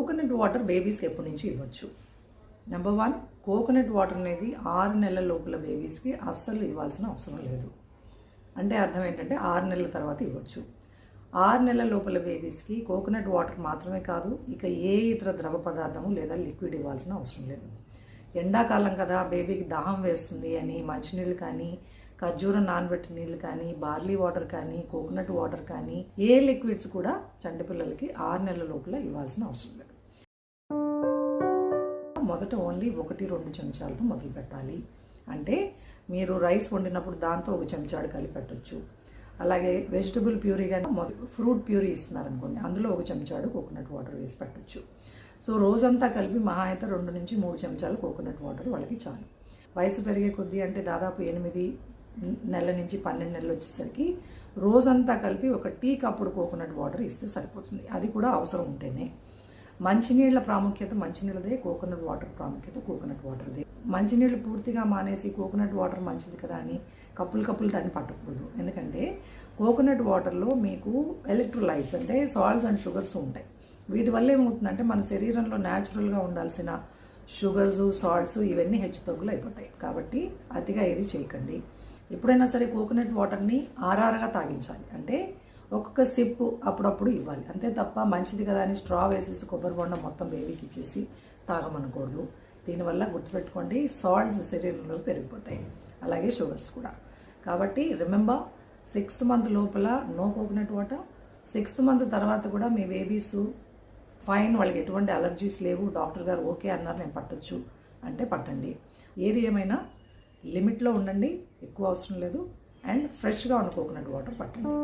Coconut water బేబీస్కి ఎప్పటి నుంచి ఇవ్వచ్చు? నెంబర్ 1, కోకోనట్ వాటర్ అనేది 6 నెలల లోపల బేబీస్కి అస్సలు ఇవ్వాల్సిన అవసరం లేదు. అంటే అర్థం ఏంటంటే 6 నెలల తర్వాత ఇవ్వచ్చు. 6 నెలల లోపల బేబీస్కి కోకోనట్ వాటర్ మాత్రమే కాదు, ఇక ఏ ఇతర ద్రవ పదార్థము లేదా లిక్విడ్ ఇవ్వాల్సిన అవసరం లేదు. ఎండాకాలం కదా, బేబీకి దాహం వేస్తుంది అని మంచినీళ్ళు కానీ, ఖర్జూరం నానబెట్టిన నీళ్ళు కానీ, బార్లీ వాటర్ కానీ, కోకోనట్ వాటర్ కానీ, ఏ లిక్విడ్స్ కూడా చంటి పిల్లలకి 6 నెలల లోపల ఇవ్వాల్సిన అవసరం లేదు. మొదట ఓన్లీ 1-2 చెంచాలతో మొదలు పెట్టాలి. అంటే మీరు రైస్ వండినప్పుడు దాంతో 1 చెంచాడు కలిపి పెట్టచ్చు. అలాగే వెజిటబుల్ ప్యూరీ కానీ ఫ్రూట్ ప్యూరీ ఇస్తున్నారనుకోండి, అందులో 1 చెంచాడు కోకోనట్ వాటర్ వేసి పెట్టచ్చు. సో రోజంతా కలిపి మహా అయితే 2-3 చెంచాలు కోకోనట్ వాటర్ వాళ్ళకి చాలు. వయసు పెరిగే కొద్దీ అంటే దాదాపు 8 నెలల నుంచి 12 నెలలు వచ్చేసరికి రోజంతా కలిపి 1 టీ కప్పుడు కోకోనట్ వాటర్ ఇస్తే సరిపోతుంది. అది కూడా అవసరం ఉంటేనే. మంచినీళ్ళ ప్రాముఖ్యత మంచినీళ్ళదే, కోకోనట్ వాటర్ ప్రాముఖ్యత కోకోనట్ వాటర్దే. మంచినీళ్ళు పూర్తిగా మానేసి కోకోనట్ వాటర్ మంచిది కదా అని కప్పులు దాన్ని పట్టకూడదు. ఎందుకంటే కోకోనట్ వాటర్లో మీకు ఎలక్ట్రోలైట్స్ అంటే సాల్ట్స్ అండ్ షుగర్స్ ఉంటాయి. వీటి వల్ల ఏమవుతుందంటే మన శరీరంలో న్యాచురల్గా ఉండాల్సిన షుగర్స్, సాల్ట్స్ ఇవన్నీ హెచ్చుతగ్గులు అయిపోతాయి. కాబట్టి అతిగా ఏది చేయకండి. ఎప్పుడైనా సరే కోకోనట్ వాటర్ని ఆర్ఆర్గా తాగించాలి. అంటే ఒక్కొక్క సిప్ అప్పుడప్పుడు ఇవ్వాలి. అంతే తప్ప మంచిది కదా అని స్ట్రా వేసేసి కొబ్బరి బొండం మొత్తం బేబీకి ఇచ్చేసి తాగమనకూడదు. దీనివల్ల గుర్తుపెట్టుకోండి, సాల్ట్స్ శరీరంలో పెరిగిపోతాయి, అలాగే షుగర్స్ కూడా. కాబట్టి రిమెంబర్, 6th మంత్ లోపల no coconut water. 6th month తర్వాత కూడా మీ బేబీస్ ఫైన్, వాళ్ళకి ఎటువంటి అలర్జీస్ లేవు, డాక్టర్ గారు ఓకే అన్నారు, నేను పట్టొచ్చు అంటే పట్టండి. ఏది ఏమైనా లిమిట్లో ఉండండి, ఎక్కువ అవసరం లేదు. అండ్ ఫ్రెష్గా ఉన్న కోకోనట్ వాటర్ పట్టండి.